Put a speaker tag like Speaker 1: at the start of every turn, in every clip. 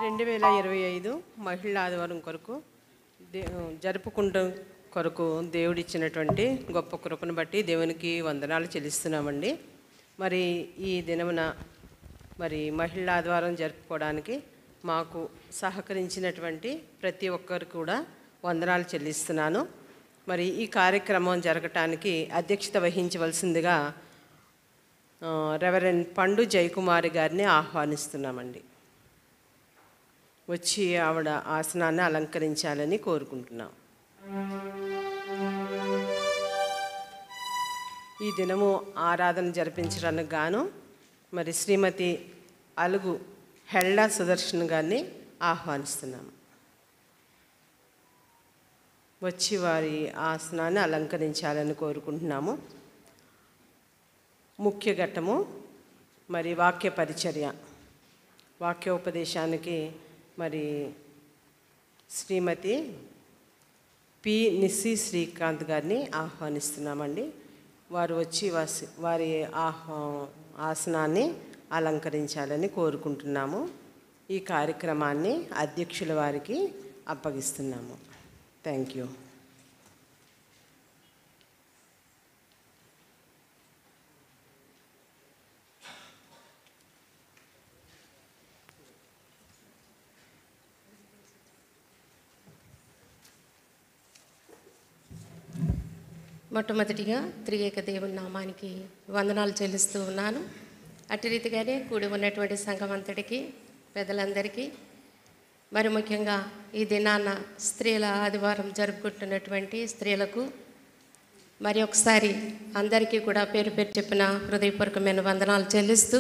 Speaker 1: 2025 మహిళా ఆదివారం కొరకు జరుపుకుంటాం కొరకు దేవుడిచ్చినటువంటి గొప్ప కృపను బట్టి దేవునికి వందనాలు చెల్లిస్తున్నామండి. మరి ఈ దినమున మరి మహిళా ఆదివారం జరుపుకోవడానికి మాకు సహకరించినటువంటి ప్రతి ఒక్కరు కూడా వందనాలు చెల్లిస్తున్నాను. మరి ఈ కార్యక్రమం జరగటానికి అధ్యక్షత వహించవలసిందిగా రెవరెండ్ పండు జయకుమారి గారిని ఆహ్వానిస్తున్నామండి. వచ్చి ఆవిడ ఆసనాన్ని అలంకరించాలని కోరుకుంటున్నాం. ఈ దినము ఆరాధన జరిపించడానికి గాను మరి శ్రీమతి అలుగు హెల్డా సుదర్శన్ గారిని ఆహ్వానిస్తున్నాము. వచ్చి వారి ఆసనాన్ని అలంకరించాలని కోరుకుంటున్నాము. ముఖ్య ఘట్టము మరి వాక్య పరిచర్య, వాక్యోపదేశానికి మరి శ్రీమతి పి నిస్సి శ్రీకాంత్ గారిని ఆహ్వానిస్తున్నామండి. వారు వచ్చి వారి ఆసనాన్ని అలంకరించాలని కోరుకుంటున్నాము. ఈ కార్యక్రమాన్ని అధ్యక్షుల వారికి అప్పగిస్తున్నాము. Thank you.
Speaker 2: మొట్టమొదటిగా త్రియేక దేవుని నామానికి వందనాలు చెల్లిస్తూ ఉన్నాను. అట్టి రీతిగానే కూడి ఉన్నటువంటి సంఘం అంతటికి, పెద్దలందరికీ, మరి ముఖ్యంగా ఈ దినాన స్త్రీల ఆదివారం జరుపుకుంటున్నటువంటి స్త్రీలకు మరి ఒకసారి అందరికీ కూడా పేరు పేరు చెప్పిన హృదయపూర్వకమైన వందనాలు చెల్లిస్తూ,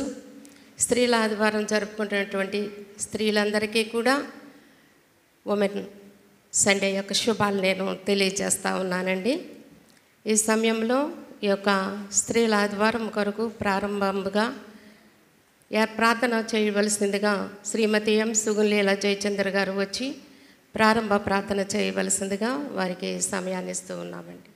Speaker 2: స్త్రీల ఆదివారం జరుపుకుంటున్నటువంటి స్త్రీలందరికీ కూడా ఉమెన్ సండే యొక్క శుభాలు నేను తెలియజేస్తూ ఉన్నానండి. ఈ సమయంలో ఈ యొక్క స్త్రీల ఆదివారం కొరకు ప్రారంభంగా ప్రార్థన చేయవలసిందిగా శ్రీమతి ఎం సుగుణలీల జయచంద్ర గారు వచ్చి ప్రారంభ ప్రార్థన చేయవలసిందిగా వారికి సమయాన్ని ఇస్తూ ఉన్నామండి.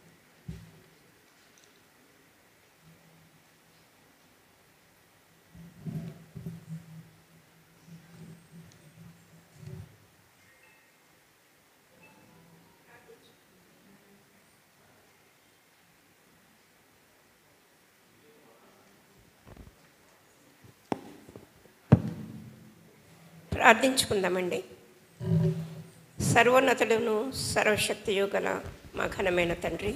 Speaker 3: ప్రార్థించుకుందామండి. సర్వోన్నతుడును సర్వశక్తియు గల మా ఘనమైన తండ్రి,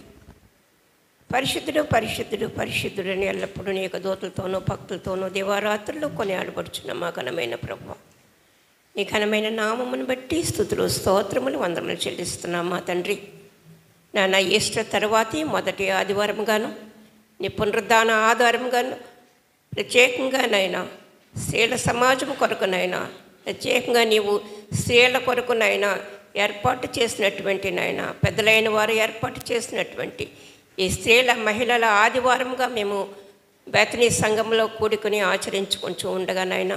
Speaker 3: పరిశుద్ధుడు పరిశుద్ధుడు పరిశుద్ధుడని ఎల్లప్పుడూ నీ యొక్క దూతలతోనూ భక్తులతోనూ దివారాత్రులు కొనియాడబడుచున్న మా ఘనమైన ప్రభువా, నీ ఘనమైన నామమును బట్టి స్తుతులు స్తోత్రములు వందనములు చెల్లిస్తున్నాం మా తండ్రి. నాన్న, ఈస్టర్ తర్వాతి మొదటి ఆదివారంగాను నీ పునరుద్ధాన ఆధారంగాను ప్రత్యేకంగా నైనా స్త్రీల సమాజం కొరకునైనా, ప్రత్యేకంగా నీవు స్త్రీల కొరకునైనా ఏర్పాటు చేసినటువంటి నాయన, పెద్దలైన వారు ఏర్పాటు చేసినటువంటి ఈ స్త్రీల మహిళల ఆదివారంగా మేము బేతనీ సంఘంలో కూడుకుని ఆచరించుకుంటూ ఉండగా నాయన,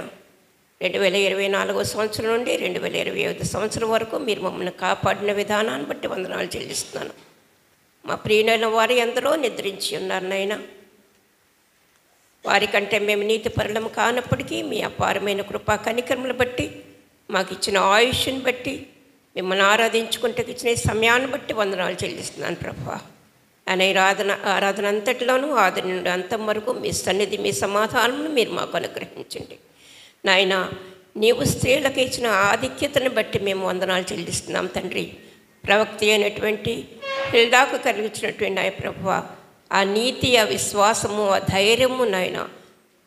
Speaker 3: 2024 సంవత్సరం నుండి 2025 సంవత్సరం వరకు మీరు మమ్మల్ని కాపాడిన విధానాన్ని బట్టి వందనాలు చెల్లిస్తున్నాను. మా ప్రియులైన వారు ఎందరో నిద్రించి ఉన్నారు నాయన. వారికంటే మేము నీతిపరులము కానప్పటికీ మీ అపారమైన కృపా కనికరములు బట్టి, మాకు ఇచ్చిన ఆయుష్ని బట్టి, మిమ్మల్ని ఆరాధించుకుంటే ఇచ్చిన సమయాన్ని బట్టి వందనాలు చెల్లిస్తున్నాను ప్రభువా. అనే ఆరాధన అంతటిలోనూ ఆది నుండి అంతం వరకు మీ సన్నిధి, మీ సమాధానమును మీరు మాకు అనుగ్రహించండి నాయన. నీవు స్త్రీలకు ఇచ్చిన ఆధిక్యతను బట్టి మేము వందనాలు చెల్లిస్తున్నాం తండ్రి. ప్రవక్త అయినటువంటి హెల్దాకు కలిగించినటువంటి నాయ ప్రభువా, ఆ నీతి, ఆ విశ్వాసము, ఆ ధైర్యము నాయన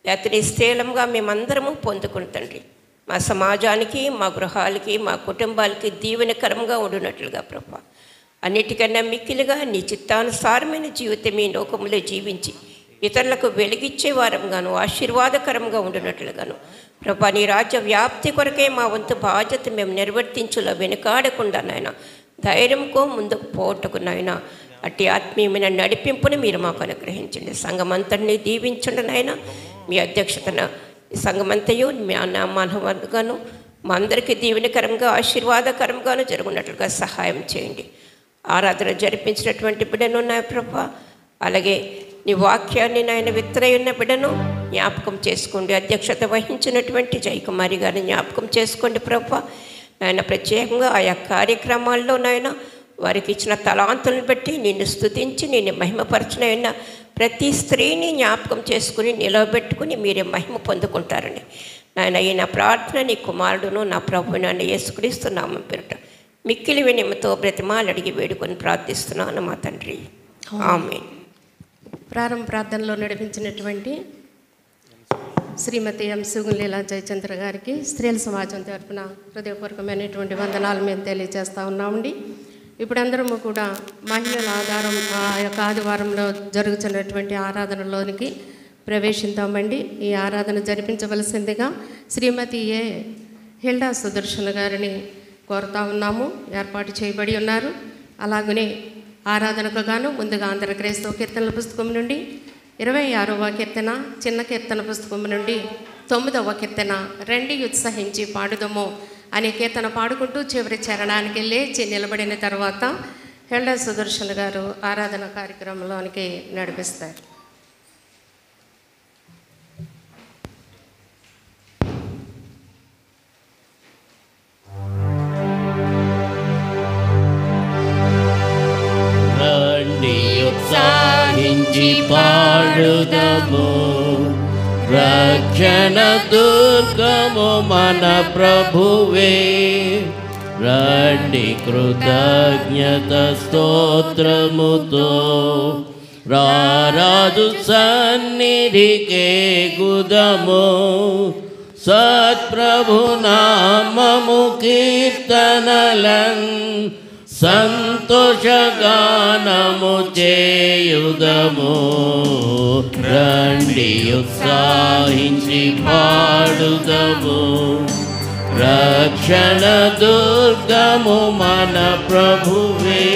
Speaker 3: అతని స్థేలంగా మేమందరము పొందుకుని తండ్రి, మా సమాజానికి, మా గృహాలకి, మా కుటుంబాలకి దీవెనకరంగా ఉండునట్లుగా ప్రభా, అన్నిటికన్నా మిక్కిలిగా నీ చిత్తానుసారమైన జీవితం ఈ లోకంలో జీవించి ఇతరులకు వెలిగిచ్చే వారంగాను, ఆశీర్వాదకరంగా ఉండునట్లుగాను ప్రభా, నీ రాజ్య వ్యాప్తి కొరకే మా వంతు బాధ్యత మేము నిర్వర్తించులో వెనుకాడకుండా నాయన ధైర్యంకో ముందుకు పోటకు నాయన అట్టి ఆత్మీయమైన నడిపింపుని మీరు మాకు అనుగ్రహించండి. సంఘమంతటిని దీవించండి నాయన. మీ అధ్యక్షతన సంఘమంతయు మానవగాను మా అందరికీ దీవెనకరంగా ఆశీర్వాదకరంగాను జరుగునట్లుగా సహాయం చేయండి. ఆరాధన జరిపించినటువంటి బిడ్డను నా ప్రభా, అలాగే నీ వాక్యాన్ని నాయన విత్తనై ఉన్న బిడ్డను జ్ఞాపకం చేసుకోండి. అధ్యక్షత వహించినటువంటి జయకుమారి గారిని జ్ఞాపకం చేసుకోండి ప్రభా. నాయన ప్రత్యేకంగా ఆయా కార్యక్రమాల్లో నాయన వారికి ఇచ్చిన తలాంతులను బట్టి నిన్ను స్తుతించి నిన్ను మహిమపరచిన ప్రతి స్త్రీని జ్ఞాపకం చేసుకుని నిలవబెట్టుకుని మీరే మహిమ పొందుకుంటారని నాయన ఈ నా ప్రార్థన నీ కుమారుడును నా ప్రభువు నాన్న యేసుక్రీస్తు నామం పేరిట మిక్కిలి వినయముతో బ్రతిమాలు అడిగి వేడుకొని ప్రార్థిస్తున్నాను మా తండ్రి, ఆమేన్.
Speaker 2: ప్రారంభ ప్రార్థనలో నడిపించినటువంటి శ్రీమతి ఎం సుగులీలా జయచంద్ర గారికి స్త్రీల సమాజం తరఫున హృదయపూర్వకమైనటువంటి వందనాలు మేము తెలియజేస్తూ ఉన్నామండి. ఇప్పుడు అందరము కూడా మహిళల ఆధారం ఆ యొక్క ఆదివారంలో జరుగుతున్నటువంటి ఆరాధనలోనికి ప్రవేశిద్దామండి. ఈ ఆరాధన జరిపించవలసిందిగా శ్రీమతి ఏ హిల్డా సుదర్శన్ గారిని కోరుతా ఉన్నాము. ఏర్పాటు చేయబడి ఉన్నారు. అలాగనే ఆరాధనకు గాను ముందుగా ఆంధ్ర క్రైస్తవ కీర్తనల పుస్తకం నుండి 26వ కీర్తన, చిన్న కీర్తన పుస్తకం నుండి 9వ కీర్తన రండి ఉత్సహించి పాడుదము అనే కీర్తన పాడుకుంటూ చివరి చరణానికి లేచి నిలబడిన తర్వాత హిల్డా సుదర్శన్ గారు ఆరాధన కార్యక్రమంలోనికి నడిపిస్తారు.
Speaker 4: ఉత్సాహించి పాడుదము, రక్షణ దుర్గము మన ప్రభువే. రండి కృతజ్ఞత స్తోత్రముతో రారాజు సన్నిధికే గుదము. సత్ప్రభు నామము కీర్తనలన్ సంతోషగానము చేయుదము. రండి ఉత్సాహించి పాడుదము, రక్షణ దుర్గము మన ప్రభువే.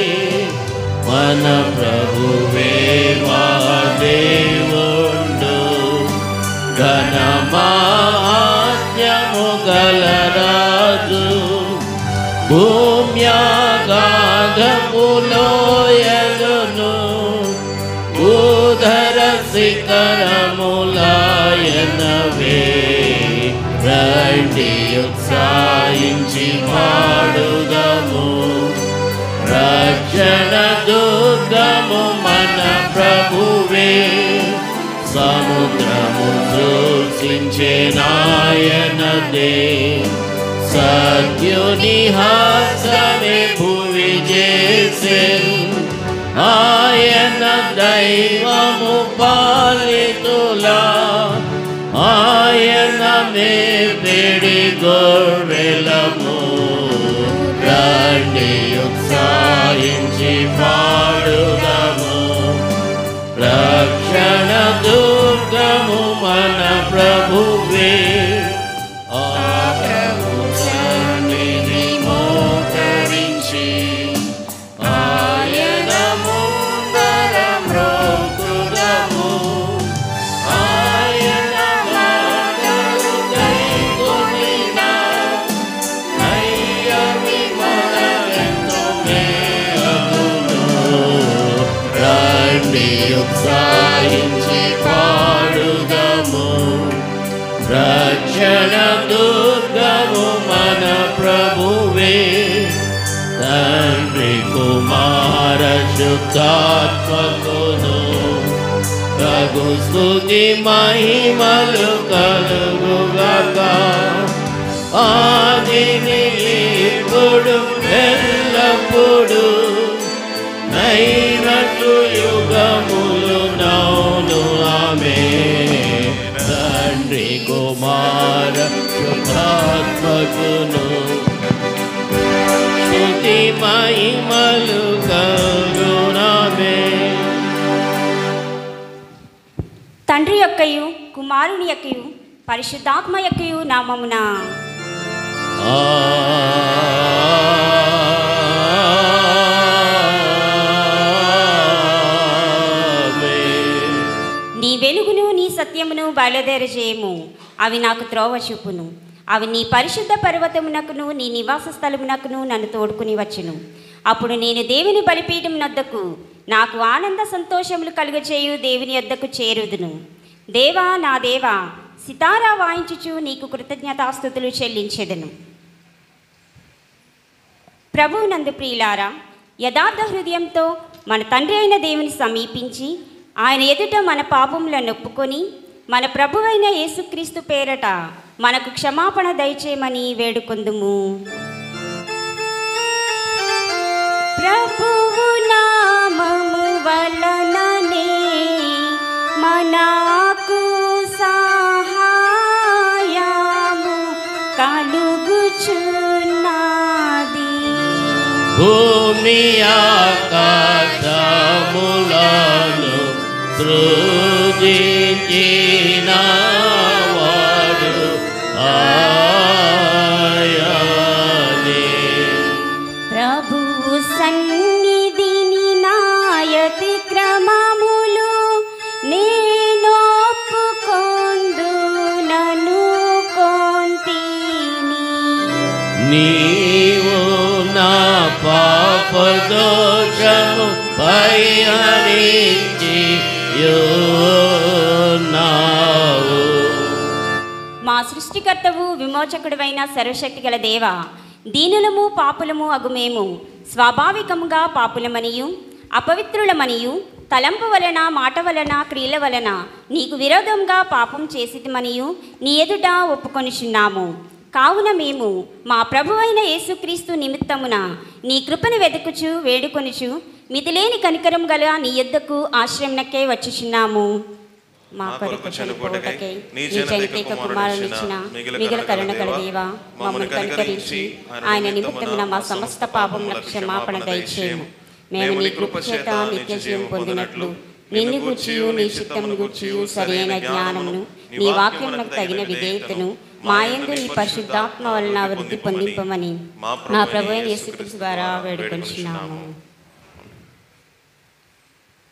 Speaker 4: మన ప్రభువే మా దేవుండు, ఘనమాజ్ఞము గలరాజు. భూమ్యాగాధములోయగును భూధర శిఖరములాయనవే. రండి ఉత్సాహించి పాడుదము, రక్షణ దుర్గము మన ప్రభువే. సముద్రము సృష్టించే నాయనదే, సత్యుని హాసమే భువి చేసెను. ఆయన దైవము పాలితులా, ఆయన మేపిడి గొర్రెలము. రండి ఉత్సాహించి పాడుదము, రక్షణ దుర్గము మన ప్రభువే. ఉత్సాహించి పాడుదము, రక్షణ దుర్గము మన ప్రభువే. తండ్రి కుమార శుద్ధాత్మకును తగు స్తుతి మహిమలు కలుగుగాక. ఆదిని ఇప్పుడు ఎల్లప్పుడు నైనటు యుగములు నౌను ఆమేన్. తండ్రి కుమార శుద్ధాత్మకును స్తుతి మహిమలు కలుగునామే.
Speaker 5: తండ్రి యొక్కయు కుమారుని యొక్కయు పరిశుద్ధాత్మ యొక్కయు నామమున నీ వెలుగును నీ సత్యమును బయలుదేరజేయము. అవి నాకు త్రోవ చూపును. అవి నీ పరిశుద్ధ పర్వతమునకును నీ నివాస స్థలమునకును నన్ను తోడుకుని వచ్చును. అప్పుడు నేను దేవుని బలిపీఠం నొద్దకు నాకు ఆనంద సంతోషములు కలుగచేయు దేవుని యొద్దకు చేరుదును. దేవా నా దేవా, సితారా వాయించుచు నీకు కృతజ్ఞతాస్తుతులు చెల్లించెదను. ప్రభువునందు ప్రియులారా, యథార్థ హృదయంతో మన తండ్రి అయిన దేవుని సమీపించి ఆయన ఎదుట మన పాపములను ఒప్పుకొని మన ప్రభువైన యేసుక్రీస్తు పేరట మనకు క్షమాపణ దయచేయమని వేడుకొందుము. ప్రభువు నామము వలననే మనకు సహాయము కలుగుచున్నది.
Speaker 4: భూమి ఆకాశములను సృజించిన వాడు ఆయనే.
Speaker 5: ప్రభువు సన్నిధిని నాయతి క్రమములు నేనొప్పుకొందునను కొంటిని.
Speaker 4: నీవు నా పాపదోషము పరిహరించి యున్నావు.
Speaker 5: మా సృష్టికర్తవు విమోచకుడువైన సర్వశక్తి గల దేవా, దీనులము పాపులము అగుమేము స్వాభావికముగా పాపులమనియు అపవిత్రులమనియు తలంపు వలన మాట వలన క్రియల వలన నీకు విరోధంగా పాపం చేసిమనియు నీ ఎదుట ఒప్పుకొనిచున్నాము. కావున మేము మా ప్రభువైన యేసుక్రీస్తు నిమిత్తమున నీ కృపను వెతుకుచు వేడుకొనుచు మితిలేని కనికరం గల నీ యొద్దకు ఆశ్రయంనకే వచ్చుచున్నాము. మా కొరకు చనిపోవుటకై నీ జనితైక కుమారునిచ్చిన మిగిలిన కరుణ గల దేవా, మమ్మల్ని కనికరించి ఆయన నిమిత్తమున మా సమస్త పాపముల క్షమాపణ దయచేయము. మేము నీ కృప చేత నిత్య జీవం పొందినట్లు నిన్ను గూర్చియు నీ చిత్తమును గూర్చియు సరైన జ్ఞానమును నీ వాక్యమునకు తగిన విధేయతను మా యందు నీ పరిశుద్ధాత్మ వలన వృద్ధి పొందింపమని మా ప్రభువైన యేసుక్రీస్తు ద్వారా వేడుకొనుచున్నాము.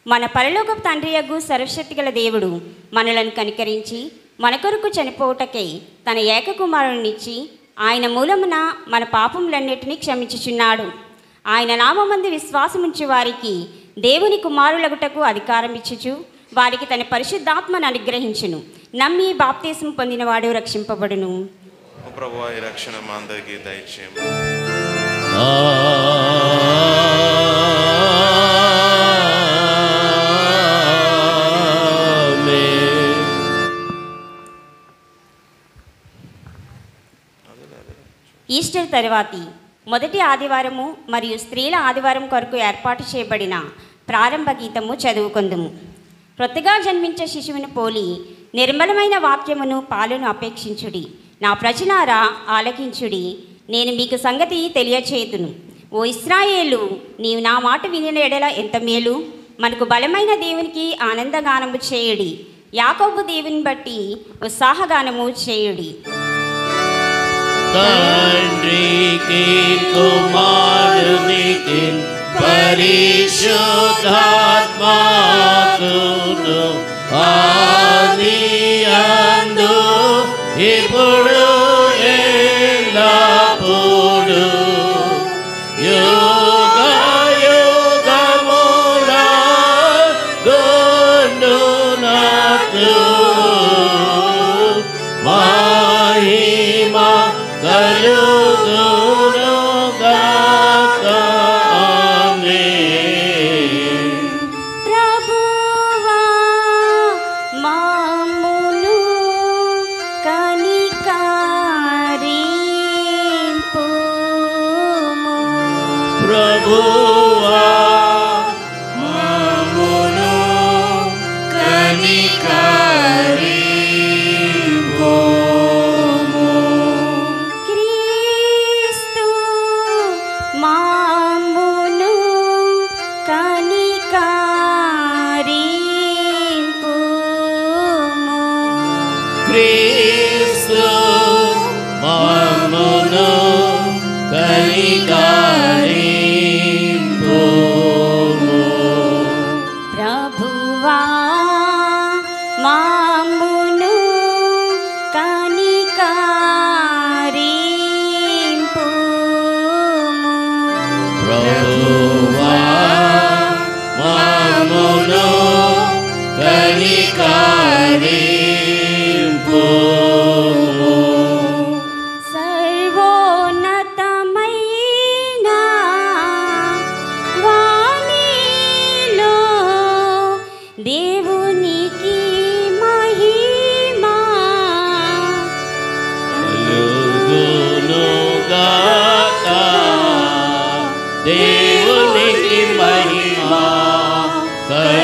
Speaker 5: మన పరలోకపు తండ్రియగు సర్వశక్తి గల దేవుడు మనలను కనికరించి మన కొరకు చనిపోవుటకై తన ఏకకుమారునిచ్చి ఆయన మూలమున మన పాపములన్నిటినీ క్షమించుచున్నాడు. ఆయన నామమందు విశ్వాసముంచు వారికి దేవుని కుమారులగుటకు అధికారం ఇచ్చుచు వారికి తన పరిశుద్ధాత్మను అనుగ్రహించును. నమ్మి బాప్తీసం పొందినవాడు రక్షింపబడును.
Speaker 6: ప్రభువా, ఈ రక్షణ మా అందరికీ దయచేయము.
Speaker 5: ఈస్టర్ తరువాతి మొదటి ఆదివారము మరియు స్త్రీల ఆదివారం కొరకు ఏర్పాటు చేయబడిన ప్రారంభ గీతము చదువుకుందుము. క్రొత్తగా జన్మించే శిశువును పోలి నిర్మలమైన వాక్యమును పాలును అపేక్షించుడి. నా ప్రజలారా ఆలకించుడి, నేను మీకు సంగతి తెలియచేతును. ఓ ఇశ్రాయేలు, నీవు నా మాట వినిన ఎడల ఎంత మేలు. మనకు బలమైన దేవునికి ఆనందగానము చేయుడి, యాకోబు దేవుని బట్టి ఉత్సాహగానము చేయుడి.
Speaker 4: తండ్రికి కుమారునికి పరిశుద్ధాత్మకును ఆదియందు ఇప్పుడు ఎల్లప్పుడు యుగయుగములందునట్లు మహిమ కలుగునుగాక. ఆమేన్.
Speaker 5: ప్రభువా మమ్మును కనికరింపుము.
Speaker 4: ప్రభువా మమ్మును కనికరింపుము.
Speaker 5: క్రీస్తు మమ్మును కనికరింపుము.
Speaker 4: క్రీస్తు మమ్మును కనికరింపుము.
Speaker 5: ప్రభువా మమ్మును కనికరింపుము.
Speaker 4: ప్రభువా మమ్మును కనికరింపుము.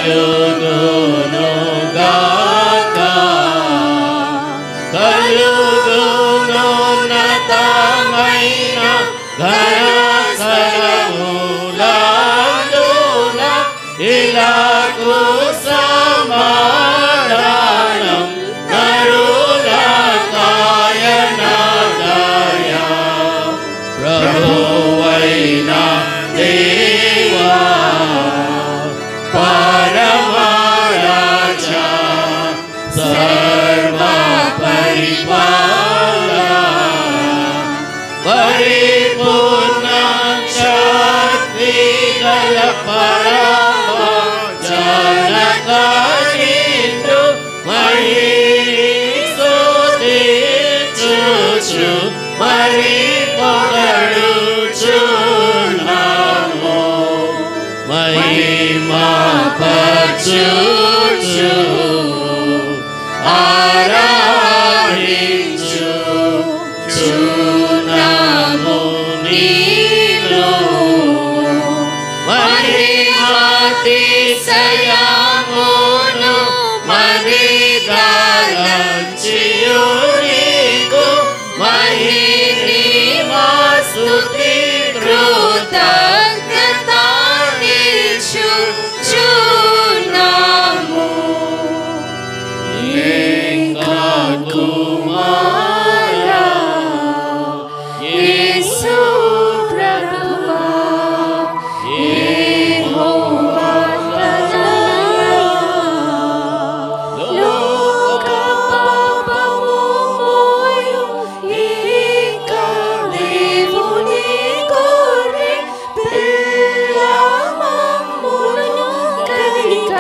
Speaker 4: కలుగునుగాక కలుగునున్నతమైన ఘనకరములందున ఇలాగు సమాధానం నరులకాయనదయ ప్రభువైన దేవా పరమరాజా సర్వ పరిపాలన పరిపూర్ణ శక్తి గల పరమ జనకనిందు మహిస్తుతించుచు మరి పొగడుచున్నాము మహిమపరచుచు ఆరాధించుచున్నాము నిన్ను మహిమాతిశయమును మదిగాలంచియు నీకు మహిమస్తుతి కృతజ్ఞతానిచ్చుచున్నాము. కుమారా యేసు ప్రభువా యెహోవా లోక పాపము మోయు ఏక దేవుని గొర్రె పిల్ల మమ్మును కనికరించుము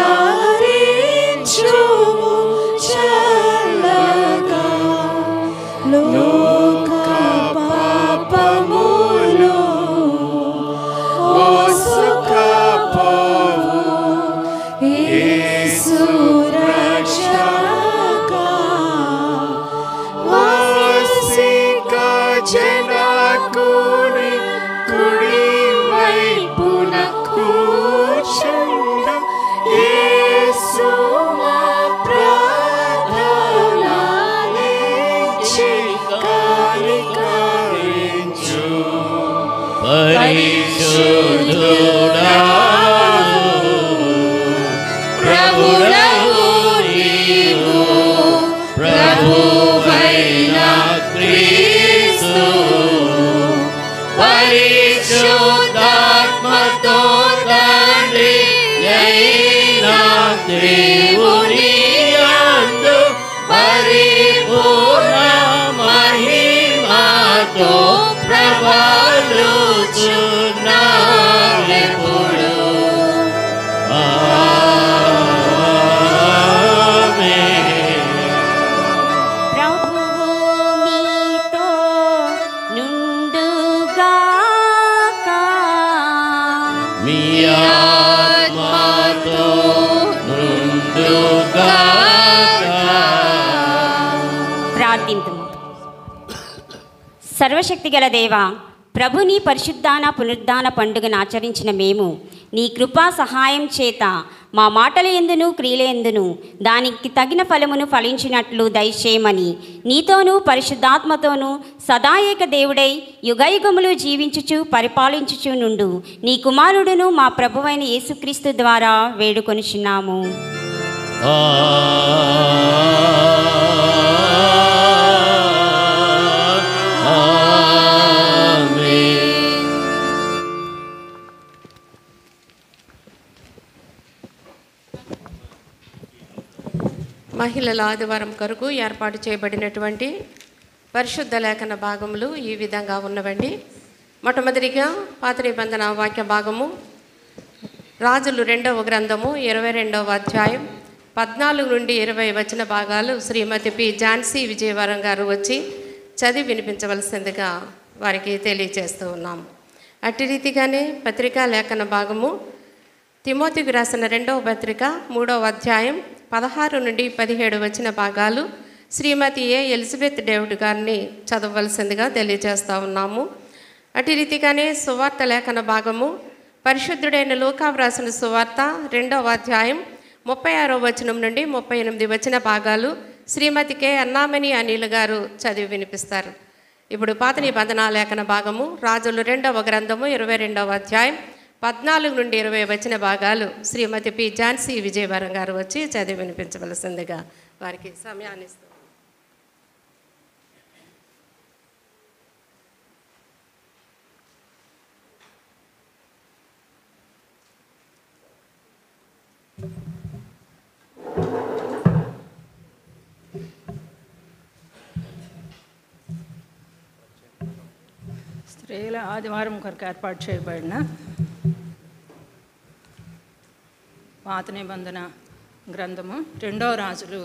Speaker 4: చల్లగా. లోక పాపములు మోసుకపోవు యేసు రక్షగా. వాసిక జనకుని కుడి వైపున కూర్చుండు యేసు మా ప్రార్థనలిచ్చి కనికరించు. పరిశుద్ధుడా ప్రభుడవు నీవు ప్రభువైన క్రీస్తు పరిశుద్ధాత్మతో తండ్రి అయిన దేవుని యందు పరిపూర్ణ మహిమతో ప్రబలుచున్నాడెప్పుడు. ఆమేన్.
Speaker 5: ప్రభువు మీతో నుండుగాక.
Speaker 4: మీ ఆత్మతో నుండుగాక.
Speaker 5: ప్రార్థింతుము. సర్వశక్తిగల దేవా, ప్రభుని పరిశుద్ధాన పునరుద్ధాన పండుగను ఆచరించిన మేము నీ కృపా సహాయం చేత మా మాటల యందును క్రియల యందును దానికి తగిన ఫలమును ఫలించినట్లు దయచేయమని నీతోనూ పరిశుద్ధాత్మతోనూ సదాయేక దేవుడై యుగయుగములు జీవించుచు పరిపాలించుచు నుండు నీ కుమారుడును మా ప్రభువైన యేసుక్రీస్తు ద్వారా వేడుకొనుచున్నాము.
Speaker 2: మహిళల ఆదివారం కొరకు ఏర్పాటు చేయబడినటువంటి పరిశుద్ధ లేఖన భాగములు ఈ విధంగా ఉన్నవండి. మొట్టమొదటిగా పాత నిబంధన వాక్య భాగము రాజులు 2వ గ్రంథము 22వ అధ్యాయం 14 నుండి 20 వచన భాగాలు శ్రీమతి పి ఝాన్సీ విజయవరం గారు వచ్చి చదివి వినిపించవలసిందిగా వారికి తెలియజేస్తూ ఉన్నాము. అట్టి రీతిగానే పత్రికా లేఖన భాగము తిమోతికి రాసిన 2వ పత్రిక 3వ అధ్యాయం 16 నుండి 17 వచ్చిన భాగాలు శ్రీమతి ఏ ఎలిజబెత్ డేవిడ్ గారిని చదవవలసిందిగా తెలియజేస్తూ ఉన్నాము. అటు రీతిగానే సువార్త లేఖన భాగము పరిశుద్ధుడైన లూకా వ్రాసిన సువార్త 2వ అధ్యాయం 36వ వచనం నుండి 38 వచన భాగాలు శ్రీమతి కె అన్నామణి అనిల్ గారు చదివి వినిపిస్తారు. ఇప్పుడు పాత నిబంధన లేఖన భాగము రాజులు 2వ గ్రంథము 22వ అధ్యాయం 14 నుండి 20 వచన భాగాలు శ్రీమతి పి ఝాన్సీ విజయవరం గారు వచ్చి చదివి వినిపించవలసిందిగా వారికి సమయాన్ని ఇస్తారు.
Speaker 7: స్త్రీల ఆదివారం కొరకు ఏర్పాటు చేయబడిన పాత నిబంధన గ్రంథము 2వ రాజులు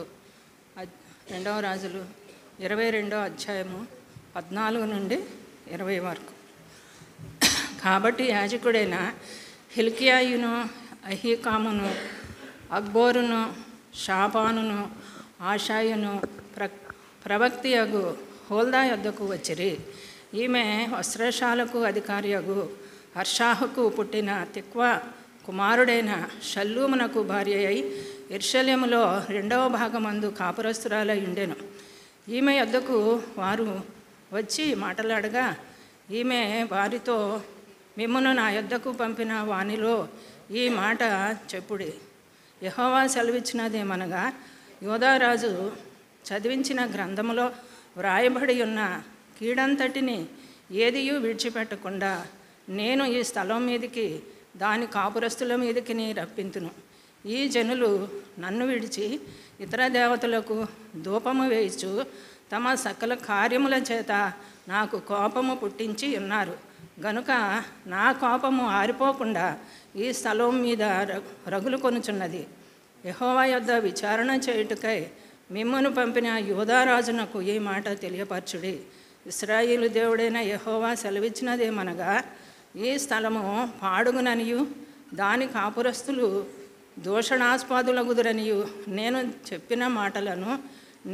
Speaker 7: 22వ అధ్యాయము 14 నుండి 20 వరకు. కాబట్టి యాజకుడైన హిల్కియాయును అహీకామును అక్బోరును షాపానును ఆషాయును ప్రవక్తియగు హోల్దా యొద్దకు వచ్చిరి. ఈమె వస్త్రశాలకు అధికారియగు హర్షాహుకు పుట్టిన తిక్వా కుమారుడైన షల్లూమునకు భార్య అయి యెరూషలేములో 2వ భాగమందు కాపురస్తురాలై ఉండెను. ఈమె యొద్దకు వారు వచ్చి మాట్లాడగా ఈమె వారితో, మిమ్మును నా యొద్దకు పంపిన వానిలో ఈ మాట చెప్పుడి. యెహోవా సెలవిచ్చినదేమనగా, యోధారాజు చదివించిన గ్రంథములో వ్రాయబడి ఉన్న కీడంతటిని ఏదియూ విడిచిపెట్టకుండా నేను ఈ స్థలం మీదికి దాని కాపురస్తుల మీదికి రప్పింతును. ఈ జనులు నన్ను విడిచి ఇతర దేవతలకు ధూపము వేయిచు తమ సకల కార్యముల చేత నాకు కోపము పుట్టించి ఉన్నారు. గనుక నా కోపము ఆరిపోకుండా ఈ స్థలం మీద రగులు కొనుచున్నది. యెహోవా యొద్ద విచారణ చేయుటకై మిమ్మును పంపిన యోధారాజునకు ఈ మాట తెలియపరచుడి. ఇశ్రాయేలు దేవుడైన యెహోవా సెలవిచ్చినదేమనగా, ఈ స్థలము పాడుగుననియు దాని కాపురస్తులు దూషణాస్పదులగుదురనియు నేను చెప్పిన మాటలను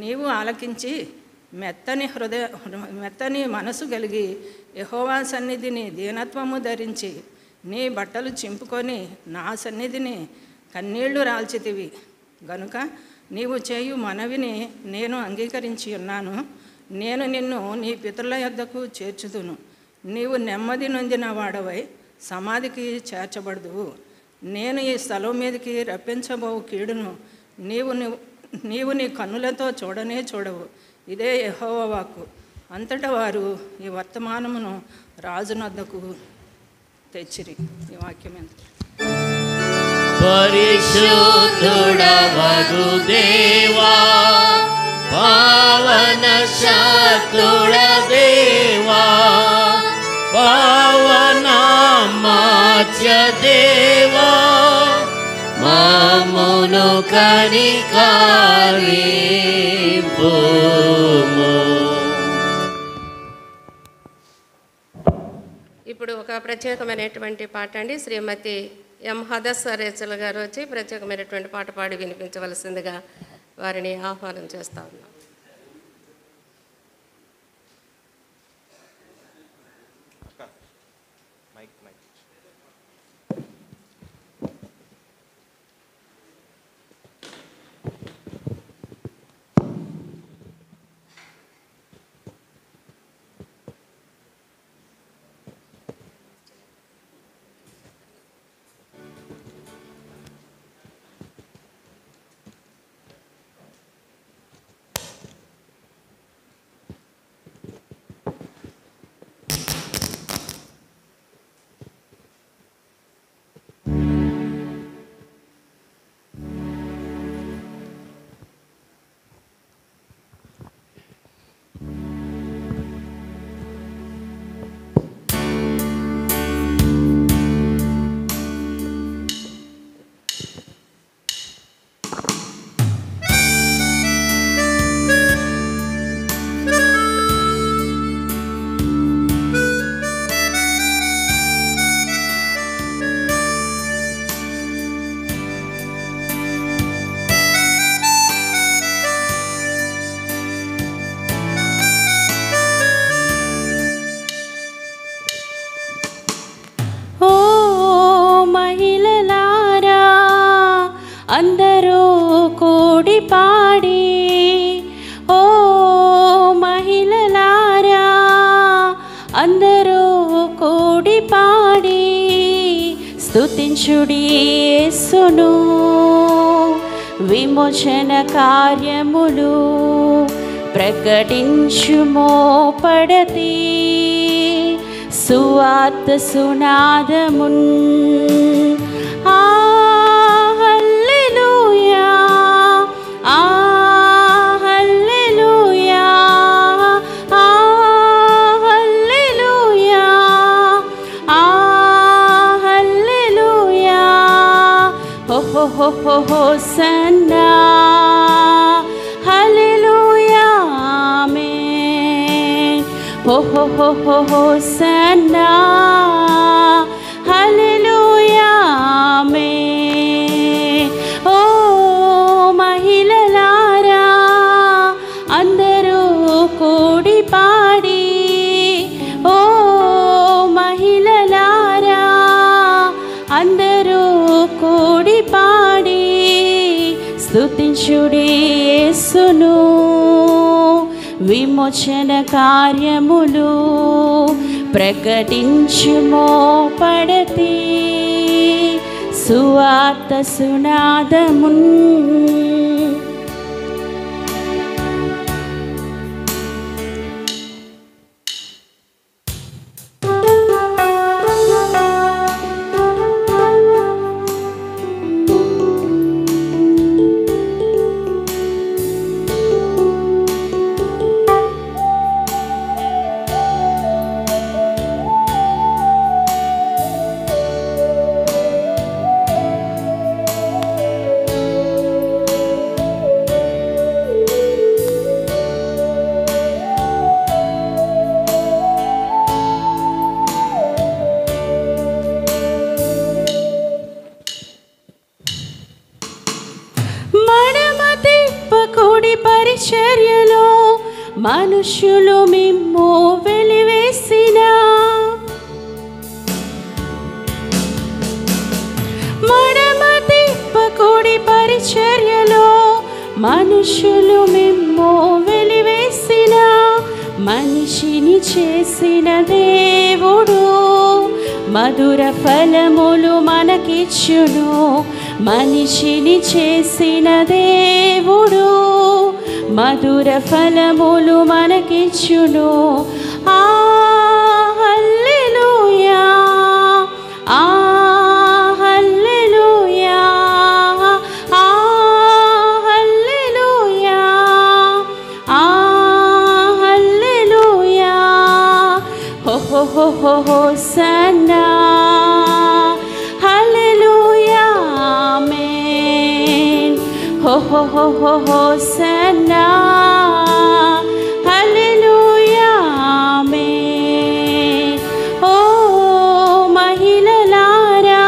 Speaker 7: నీవు ఆలకించి మెత్తని మనసు కలిగి యెహోవా సన్నిధిని దీనత్వము ధరించి నీ బట్టలు చింపుకొని నా సన్నిధిని కన్నీళ్లు రాల్చితివి. గనుక నీవు చేయు మనవిని నేను అంగీకరించి ఉన్నాను. నేను నిన్ను నీ పితరుల యొద్దకు చేర్చుదును. నీవు నెమ్మది నొందిన వాడవై సమాధికి చేర్చబడదువు. నేను ఈ స్థలం మీదకి రప్పించబో కీడును నీవు నీ కన్నులతో చూడనే చూడవు. ఇదే యెహోవా వాక్కు. అంతటా వారు ఈ వర్తమానమును రాజునొద్దకు తెచ్చిరి. ఈ వాక్యం ఎంత
Speaker 4: పరిశుద్ధుడవగు దేవా, పావన శక్తుడ దేవా, పావన మాత్య దేవా, మమ్మును కనికరింపుము.
Speaker 2: ఇప్పుడు ఒక ప్రత్యేకమైనటువంటి పాట అండి. శ్రీమతి ఎం హదస్వరేచల గారు వచ్చి ప్రత్యేకమైనటువంటి పాట పాడి వినిపించవలసిందిగా వారిని ఆహ్వానం చేస్తా ఉన్నాం.
Speaker 5: స్తుతించుడి యేసును, విమోచన కార్యములు ప్రకటించుమో పడతి, సువార్త సునాదమున్. ఆ హల్లెలూయా, ఆ హల్లెలూయా, ఆ హల్లెలూయా, ఆ హల్లెలూయా. హో హో హో హో హోసన్నా, హల్లెలూయా ఆమేన్. హో హో హో హో హోసన్నా, హల్లెలూయా ఆమేన్. ఓ మహిళలారా అందరూ కూడి పాడి, ఓ మహిళలారా అందరూ కూడి పాడి, స్తుతించుడి యేసును, విమోచన కార్యములు ప్రకటించుమో పడతి, సువార్త సునాదమున్. పరిచర్యలో మనుషులు మిమ్ము వెలివేసిన, మడమ తిప్పకుడి పరిచర్యలో మనుషులు మిమ్ము వెలివేసిన, మనిషిని చేసిన దేవుడు మధుర ఫలములు మనకిచ్చును. మనిషిని చేసిన దేవుడు మధుర ఫలములు మనకిచ్చును. ఆ హల్లెలూయా, ఆ హల్లెలూయా, ఆ హల్లెలూయా, ఆ హల్లెలూయా. హో హో హో హో హోసన్నా, హల్లెలూయా ఆమేన్. హో హో హో హో హోసన్నా, హల్లెలూయా ఆమేన్. ఓ మహిళలారా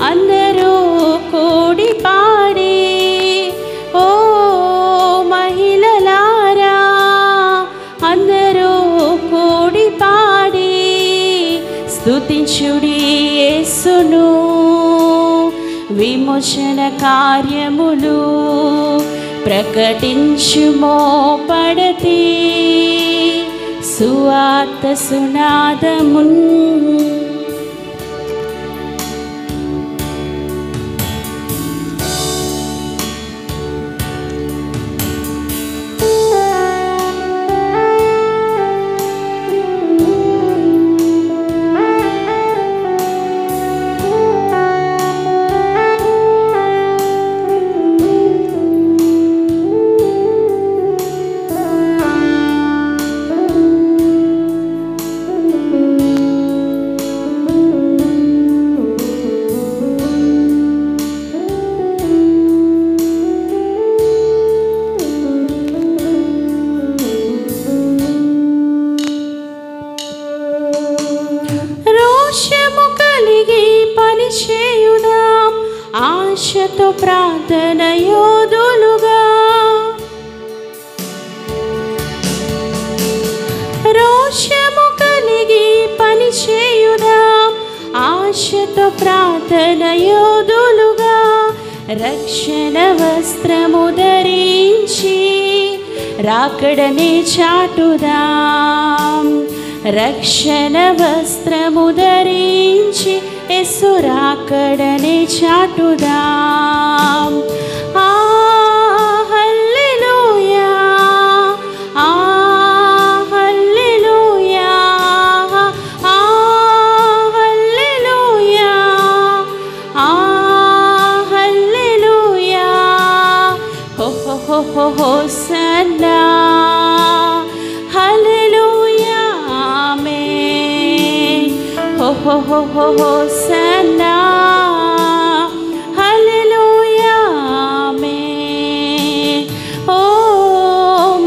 Speaker 5: అందరూ కూడి పాడి, ఓ మహిళలారా అందరూ కూడి పాడి, స్తుతించుడి యేసును, విమోచన కార్యములు ప్రకటించుమో పడతి, సువార్త సునాదమున్. ఆశతో ప్రార్థన యోధులుగా, రోషము కలిగి పని చేయుదాం. ఆశతో ప్రార్థన యోధులుగా, రక్షణ వస్త్రము ధరించి రాకడనే చాటుదాం. రక్షణ వస్త్రము ధరించి
Speaker 8: ఎసురాకడనే చాటుదాం. ఆ హల్లెలూయా, ఆ హల్లెలూయా, ఆ హల్లెలూయా, ఆ హల్లెలూయా. హో హో హో హో హోసన్నా, హల్లెలూయా, ఆమేన్. హో హో హో హో హోసన్నా, హల్లెలూయా, ఆమేన్. ఓ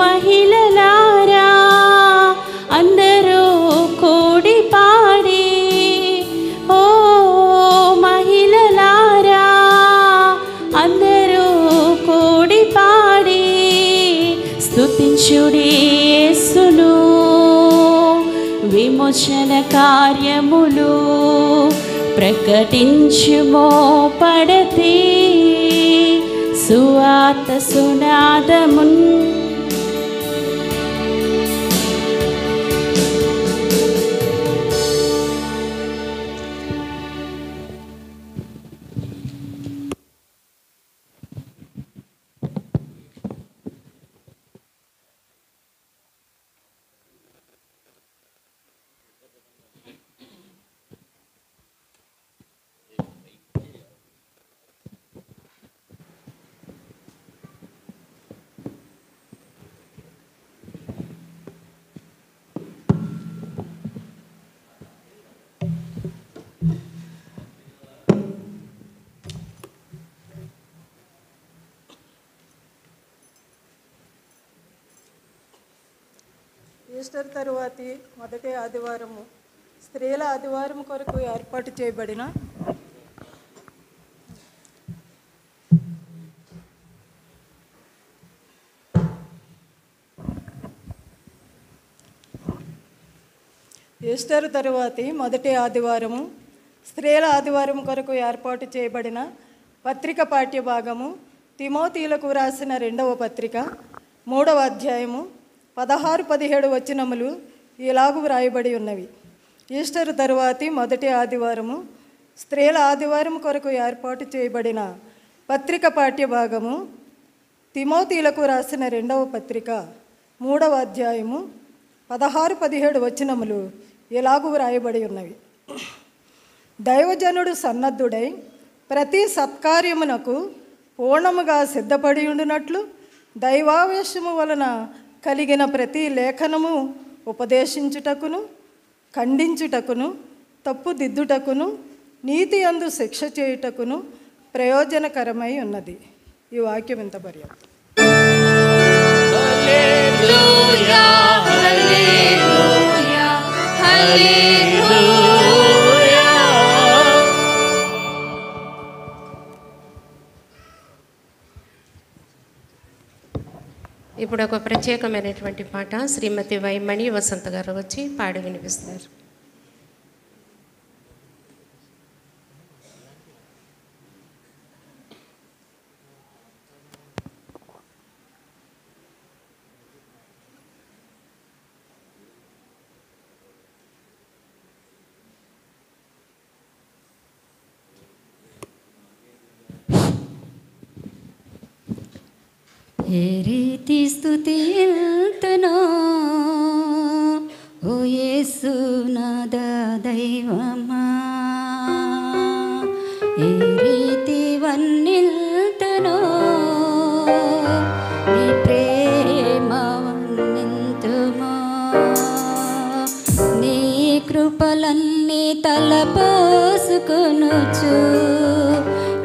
Speaker 8: మహిళలారా అందరూ కూడి పాడి, ఓ మహిళలారా అందరూ కూడి పాడి స్తుతించుడి యేసును, విమోచన కార్యములు ప్రకటించుమో పడతి సువార్త సునాదమున్.
Speaker 7: ఈస్టర్ తరువాతి మొదటి ఆదివారము స్త్రీల ఆదివారం కొరకు ఏర్పాటు చేయబడిన ఈస్టర్ తరువాతి మొదటి ఆదివారము స్త్రీల ఆదివారం కొరకు ఏర్పాటు చేయబడిన పత్రిక పాఠ్య భాగము తిమోతీలకు వ్రాసిన 2వ పత్రిక 3వ అధ్యాయము 16-17 వచనములు ఇలాగు వ్రాయబడి ఉన్నవి. ఈస్టర్ తరువాతి మొదటి ఆదివారము స్త్రీల ఆదివారం కొరకు ఏర్పాటు చేయబడిన పత్రిక పాఠ్య భాగము తిమోతీలకు వ్రాసిన 2వ పత్రిక 3వ అధ్యాయము 16-17 వచనములు ఇలాగు వ్రాయబడి ఉన్నవి. దైవజనుడు సన్నద్ధుడై ప్రతి సత్కార్యమునకు పూర్ణముగా సిద్ధపడి ఉండునట్లు దైవావేశము వలన కలిగిన ప్రతి లేఖనము ఉపదేశించుటకును, ఖండించుటకును, తప్పుదిద్దుటకును, నీతి యందు శిక్ష చేయుటకును ప్రయోజనకరమై ఉన్నది. ఈ వాక్యం ఇంత పర్యాప్తం.
Speaker 4: హల్లెలూయా, హల్లెలూయా, హల్లెలూయా.
Speaker 2: ఇప్పుడు ఒక ప్రత్యేకమైనటువంటి పాట శ్రీమతి వైమణి వసంత గారు వచ్చి పాడి వినిపిస్తారు.
Speaker 9: ఏ రీతి స్తుతింతునో ఓ యేసు నాద దైవమా, ఏ రీతి వర్ణిల్తునో నీ ప్రేమ వర్ణింతుమో, నీ కృపలన్నీ తలపోసుకొనుచు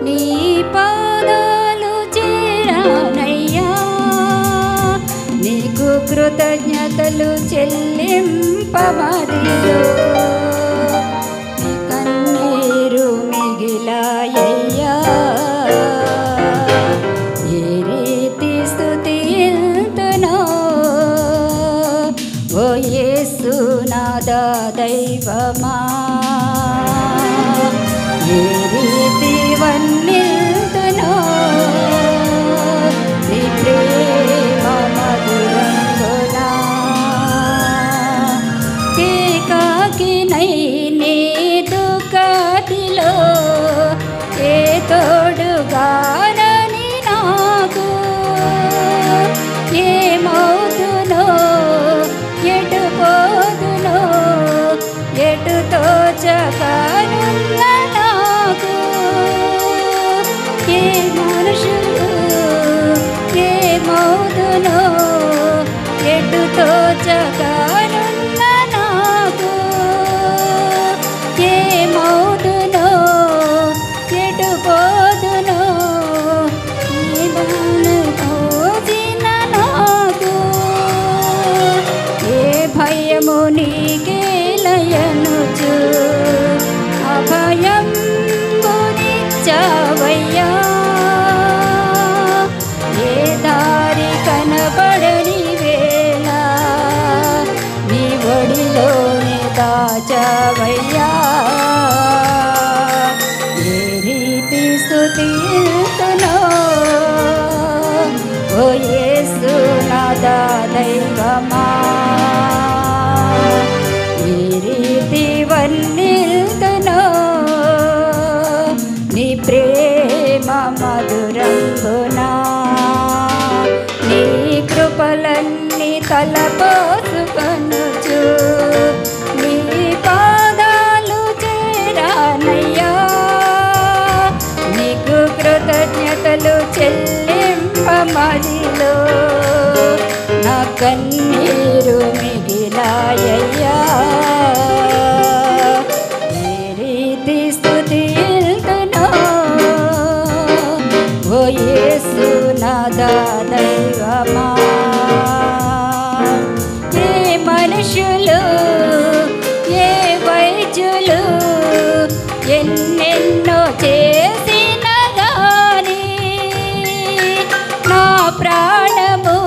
Speaker 9: నీ పాదాలు చేరానయ్యా, నీకు కృతజ్ఞతలు చెల్లింపమదిలో నీ కన్నీరు మిగిలాయ్యా, ఏ రీతి స్తుతింతునో ఓ యేసు నాద దైవమా, ఏ రీతి వర్ణిల్తునో నీ ప్రేమ మధురంగునా, ఏకాకినై నీ దుఃఖతిలో దైవమా ఈ రీతి వర్ణిల్తునో నీ ప్రేమ మధురంగునా నీ కృపలన్నీ తలపోసుకొనుచు నీ పాదాలు చేరానయ్యా నీకు కృతజ్ఞతలు చెల్లింపమదిలో నా కన్నీరు మిగిలాయ్యా ఈ రీతి స్తుతిల్తునో ఓ యేసు నాదా దైవమా ఏ మనుషులు ఏ వైద్యులు ఎన్నెన్నో చేసిన గాని నా ప్రాణము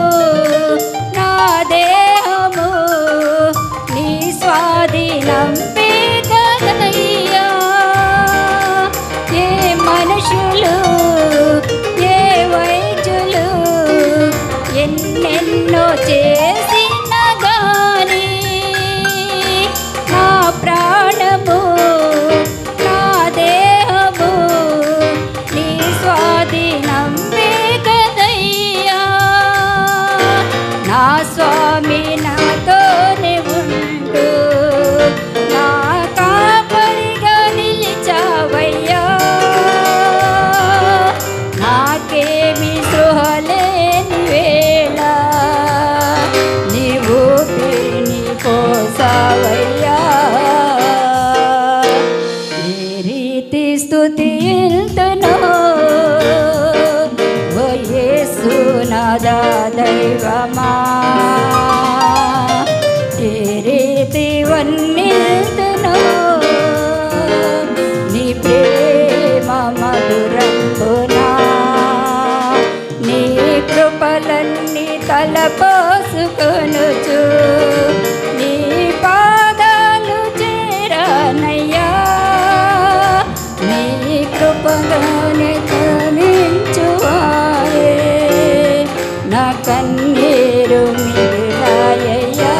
Speaker 9: నా దేహము నీ స్వాధీనం పేదయ్యా ఏ మనుషులు ఏ వైద్యులు ఎన్నెన్నో చేసిన గాని నా ప్రాణము నా దేహము నీ స్వాధీనం కదయ్యా నా స్వామి నాతోనే ఉండు నా కాపరిగా నిలిచావయ్యా నాకేమి సృహలేని వేళ నీవు నీ పోసావయ్యా ఈ రీతి స్తుతిల్తునో ఓ యేసు నాదా దైవమా ఈ రీతి వర్ణిల్తునో నీ ప్రేమ మధురంగునా నీ కృపలన్నీ తలపోసుకొనుచు నీ పాదాలు చేరానయ్యా నీ కృపగానే కరుణించువారే నా కన్నీరు మిగిలాయ్యా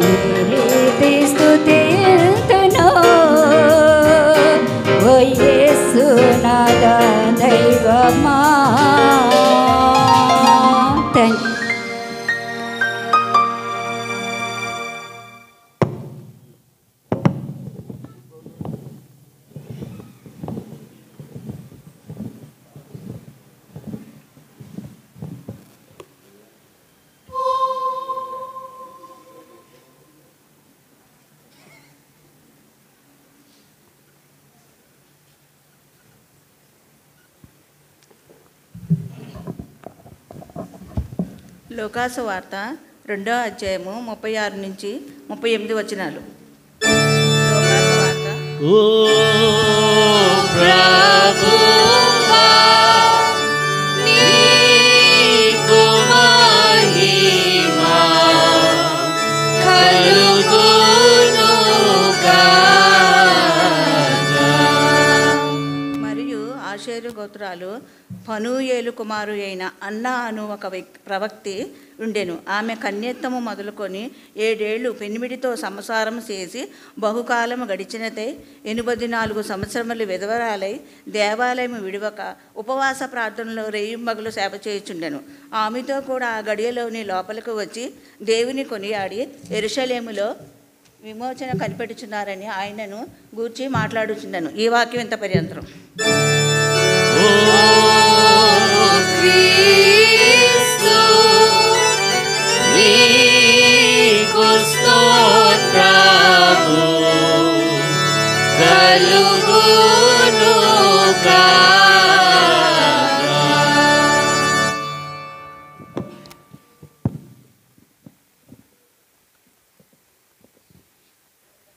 Speaker 9: ఈ రీతి స్తుతిల్తునో ఓ యేసు నాదా దైవమా థ్యాంక్ యూ.
Speaker 10: లోకాసు వార్త 2వ అధ్యాయము 36 నుంచి 38 వచనాలు. లోకాసు వార్త
Speaker 4: ఓ ప్రభువా నీకు మహిమా కలుగునుగాక.
Speaker 10: మరియు ఆషేరు గోత్రాలు ఫనూయేలు కుమారు అయిన అన్నా అను ఒక ప్రవక్తి ఉండెను. ఆమె కన్యత్వము మొదలుకొని 7 ఏళ్ళు పెనిమిడితో సంసారం చేసి బహుకాలము గడిచినదై 84 సంవత్సరములు విధవరాలై దేవాలయం విడివక ఉపవాస ప్రార్థనలో రేయింబగలు సేవ చేయుచుండెను. ఆమెతో కూడా ఆ గడియలోని లోపలికి వచ్చి దేవుని కొనియాడి యెరూషలేములో విమోచన కనిపెట్టుచున్నారని ఆయనను గూర్చి మాట్లాడుచుండెను. ఈ వాక్యం ఇంత పర్యంతరం.
Speaker 4: క్రీస్తు నీకు స్తోత్రము కలుగునుగాక.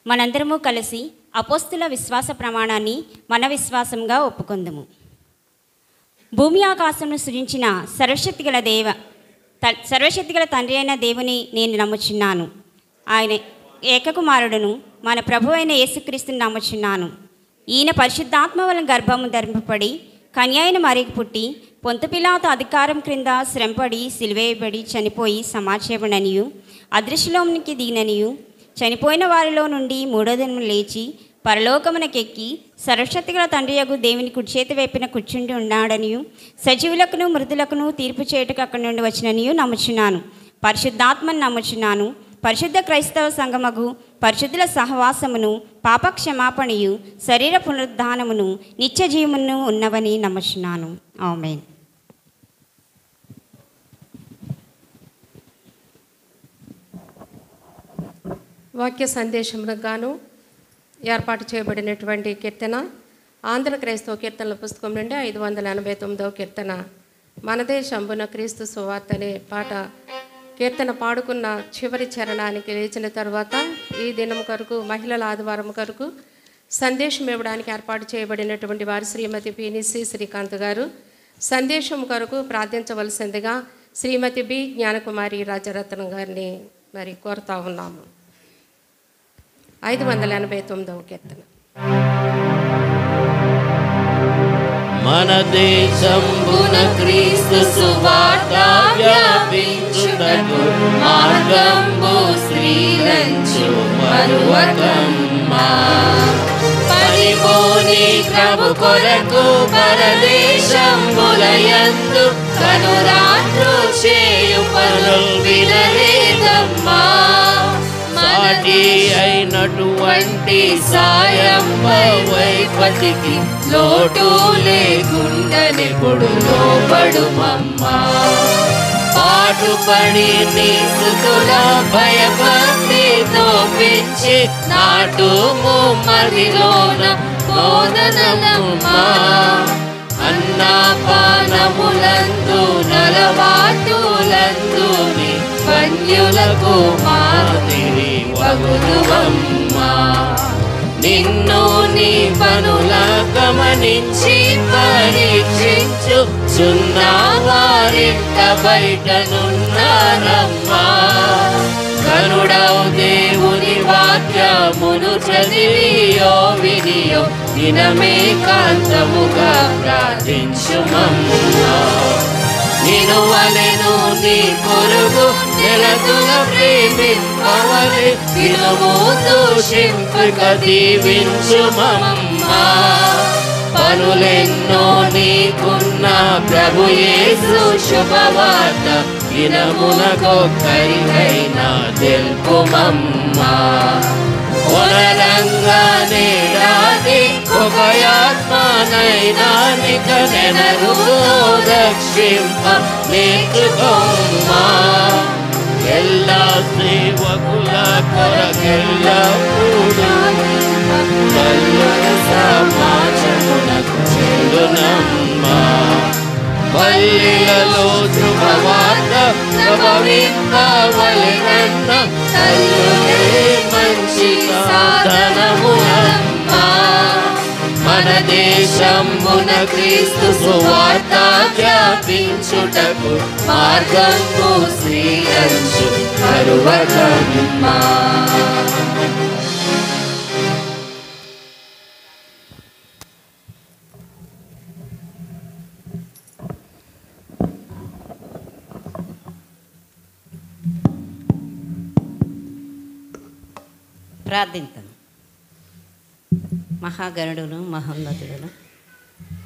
Speaker 5: మనందరము కలిసి అపోస్తుల విశ్వాస ప్రమాణాన్ని మన విశ్వాసంగా ఒప్పుకొందుము. భూమి ఆకాశమును సృజించిన సర్వశక్తిగల తండ్రి అయిన దేవుని నేను నమ్ముచున్నాను. ఆయన ఏకకుమారుడును మన ప్రభు అయిన యేసుక్రీస్తుని నమ్ముచున్నాను. ఈయన పరిశుద్ధాత్మ వలన గర్భము ధరింపబడి కన్యాయన మరికి పుట్టి పొంతపిలాతు అధికారం క్రింద శ్రమపడి సిలువేయబడి చనిపోయి సమాచేయబడనియు అదృశ్యలోనికి దిగిననియు చనిపోయిన వారిలో నుండి మూడో దినం లేచి పరలోకమునకెక్కి సర్వశక్తిగల తండ్రియగు దేవుని కుడిచేతి వైపున కూర్చుండి ఉన్నాడనియు సజీవులకును మృతులకును తీర్పు చేయుటకు అక్కడి నుండి వచ్చిననియు నమ్ముచున్నాను. పరిశుద్ధాత్మను నమ్ముచున్నాను. పరిశుద్ధ క్రైస్తవ సంఘమగు పరిశుద్ధుల సహవాసమును పాప క్షమాపణయు శరీర పునరుద్ధానమును నిత్య జీవమును ఉన్నవని నమ్ముచున్నాను. ఆమేన్.
Speaker 2: వాక్య సందేశములకు గాను ఏర్పాటు చేయబడినటువంటి కీర్తన ఆంధ్ర క్రైస్తవ కీర్తనల పుస్తకం నుండి 589వ కీర్తన. మనదే శంభున క్రీస్తు సువార్త అనే పాట కీర్తన పాడుకున్న చివరి చరణానికి లేచిన తర్వాత ఈ దినం కొరకు మహిళల ఆదివారం కొరకు సందేశం ఇవ్వడానికి ఏర్పాటు చేయబడినటువంటి వారు శ్రీమతి పినిసి శ్రీకాంత్ గారు. సందేశం కొరకు ప్రార్థించవలసిందిగా శ్రీమతి బి జ్ఞానకుమారి రాజరత్నం గారిని మరి కోరుతా ఉన్నాము. 589వ కీర్తన.
Speaker 4: మన దేశంబున క్రీస్తు సువార్త వ్యాపించుటకు మార్గంబు శ్రీలంచు మరువకమ్మా. పరిపూని ప్రభు కొరకు పరదేశంబులయందు కనురాత్రు చేయు పనులు వినలేదమ్మా. సాటి అయినటువంటి సాయం వైపతికి లోటు లేకుండానెప్పుడు లోబడుమమ్మా. పాటుపడి నీ స్తుతుల భయభక్తితో పెంచి నాటుము మదిలోన బోధనలమ్మా. అన్నపానములందు నలవాటులందు వన్యులకు మాదిరి వగుదువమ్మా. నిన్ను నీ పనుల గమనించి పరీక్షించు చున్నవారింట బయటనున్నారమ్మా. కరుడవు దేవుని వాక్యమును చదివియో వినియో దినమే కాంతముగా ప్రార్థించుమమ్మా. నిను వలెను నీ పొరుగు నెలతుల ప్రేమింపవలె దినము దూషింపక దీవించుమమ్మా. పనులెన్నో నీకున్న ప్రభు యేసు శుభవార్త దినమునకొక్కరికైనా తెలుపుమమ్మా. ఒనరంగానే రాని ఒక ఆత్మనైనా నిక నెనరు రక్షింప నేర్చుకోమ్మా. ఎల్లా సేవకుల కొరకెల్లప్పుడు సమాజమునకు చెందునమ్మా. పల్లెలలో శుభవార్త ప్రభవింపవలెనన్న తల్లులే మంచి సాధనములమ్మా. మన దేశంబున క్రీస్తు సువార్త వ్యాపించుటకు మార్గంబు శ్రీలంచు కరువకమ్మా.
Speaker 11: ప్రార్థింతను. మహాగణుడును మహోన్నతుడును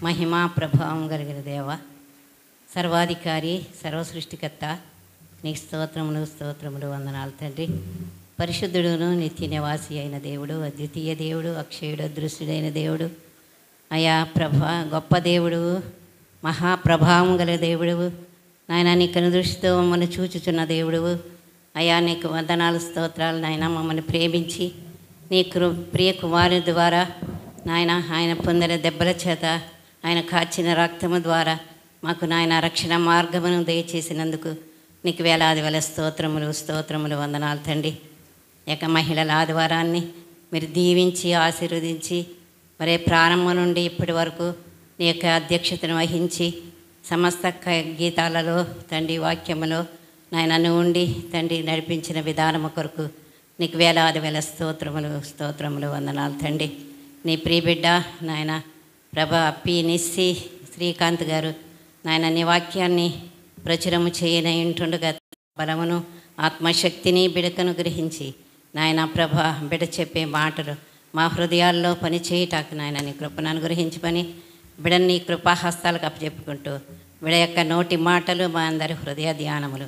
Speaker 11: మహిమా ప్రభావం కలిగిన దేవ, సర్వాధికారి, సర్వసృష్టికర్త, నీకు స్తోత్రములు స్తోత్రములు వందనాలు తండ్రి. పరిశుద్ధుడును నిత్య నివాసి అయిన దేవుడు, అద్వితీయ దేవుడు, అక్షయుడు, అదృశ్యుడైన దేవుడు, అయా ప్రభా గొప్ప దేవుడు, మహాప్రభావం గల దేవుడు, నాయన నీ కనుదృష్టితో మమ్మల్ని చూచుచున్న దేవుడు, అయా నీకు వందనాలు స్తోత్రాలు. నాయన మమ్మల్ని ప్రేమించి నీ ప్రియ కుమారుని ద్వారా నాయన ఆయన పొందిన దెబ్బల చేత ఆయన కాచిన రక్తము ద్వారా మాకు నాయన రక్షణ మార్గమును దయచేసినందుకు నీకు వేలాది వేల స్తోత్రములు స్తోత్రములు వందనాలు తండ్రి. ఇక మహిళల ఆదివారాన్ని మీరు దీవించి ఆశీర్వదించి మరే ప్రారంభం నుండి ఇప్పటి వరకు నీ యొక్క అధ్యక్షతను వహించి సమస్త గీతాలలో తండ్రి వాక్యములో నాయన ఉండి తండ్రి నడిపించిన విధానము కొరకు నీకు వేలాది వేల స్తోత్రములు స్తోత్రములు వందనాలు తండ్రి. నీ ప్రియబిడ్డ నాయన ప్రభా పి నిస్సి శ్రీకాంత్ గారు నాయన నీ వాక్యాన్ని ప్రచురము చేయని ఉంటుండగా బలమును ఆత్మశక్తిని బిడకను గ్రహించి నాయన ప్రభ బిడ చెప్పే మాటలు మా హృదయాల్లో పనిచేయటానికి నాయన నీ కృపను అనుగ్రహించమని బిడని నీ కృపాహస్తాలకు అప్పచెప్పుకుంటూ బిడ యొక్క నోటి మాటలు మా అందరి హృదయ ధ్యానములు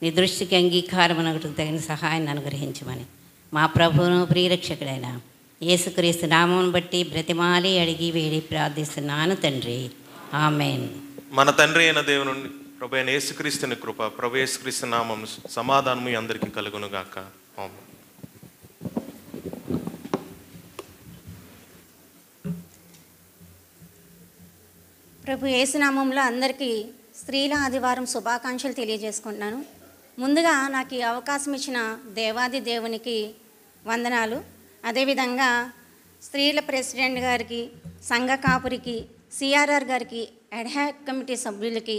Speaker 11: నీ దృష్టికి అంగీకారమునకు తగిన సహాయాన్ని అనుగ్రహించమని మా ప్రభువును ప్రియరక్షకుడైన యేసుక్రీస్తు నామమును బట్టి బ్రతిమాలి అడిగి వేడి ప్రార్థిస్తున్నాను తండ్రి, ఆమేన్.
Speaker 6: మన తండ్రి అయిన దేవుని ప్రభు అయిన యేసుక్రీస్తుని కృప, ప్రభు యేసుక్రీస్తు నామం సమాధానము మీ అందరికీ కలుగును గాక. ఆమేన్.
Speaker 12: ప్రభు యేసునామంలో అందరికీ స్త్రీల ఆదివారం శుభాకాంక్షలు తెలియజేసుకుంటున్నాను. ముందుగా నాకు ఈ అవకాశం ఇచ్చిన దేవాది దేవునికి వందనాలు. అదేవిధంగా స్త్రీల ప్రెసిడెంట్ గారికి, సంఘ కాపురికి, సిఆర్ఆర్ గారికి, అడ్హాక్ కమిటీ సభ్యులకి,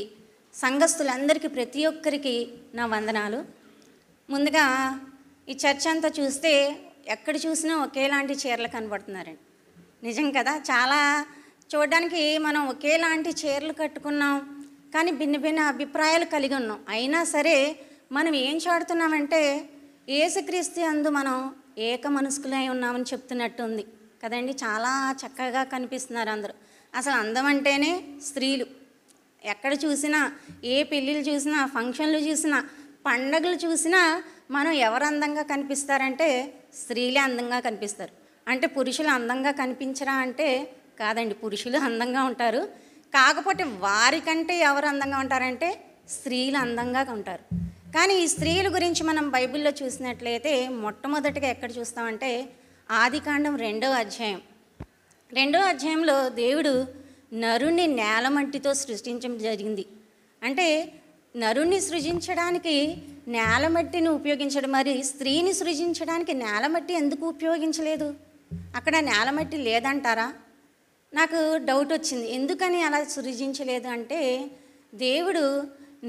Speaker 12: సంఘస్థులందరికీ ప్రతి ఒక్కరికి నా వందనాలు. ముందుగా ఈ చర్చ్ అంతా చూస్తే ఎక్కడ చూసినా ఒకేలాంటి చీరలు కనబడుతున్నారండి. నిజం కదా, చాలా చూడడానికి మనం ఒకేలాంటి చీరలు కట్టుకున్నాం, కానీ భిన్న భిన్న అభిప్రాయాలు కలిగి ఉన్నాం. అయినా సరే మనం ఏం చాడుతున్నామంటే యేసుక్రీస్తు యందు మనం ఏక మనస్కులై ఉన్నామని చెప్తున్నట్టు ఉంది కదండి. చాలా చక్కగా కనిపిస్తున్నారు అందరూ. అసలు అందం అంటేనే స్త్రీలు. ఎక్కడ చూసినా, ఏ పెళ్ళిళ్ళు చూసినా, ఫంక్షన్లు చూసినా, పండగలు చూసినా మనం ఎవరు అందంగా కనిపిస్తారంటే స్త్రీలే అందంగా కనిపిస్తారు. అంటే పురుషులు అందంగా కనిపించరా అంటే కాదండి, పురుషులు అందంగా ఉంటారు. కాకపోతే వారికంటే ఎవరు అందంగా ఉంటారంటే స్త్రీలు అందంగా ఉంటారు. కానీ ఈ స్త్రీల గురించి మనం బైబిల్లో చూసినట్లయితే మొట్టమొదటిగా ఎక్కడ చూస్తామంటే ఆదికాండం 2వ అధ్యాయం. 2వ అధ్యాయంలో దేవుడు నరుణ్ణి నేలమట్టితో సృష్టించడం జరిగింది. అంటే నరుణ్ణి సృజించడానికి నేలమట్టిని ఉపయోగించడం, మరి స్త్రీని సృజించడానికి నేలమట్టి ఎందుకు ఉపయోగించలేదు? అక్కడ నేలమట్టి లేదంటారా? నాకు డౌట్ వచ్చింది, ఎందుకని అలా సృజించలేదు అంటే దేవుడు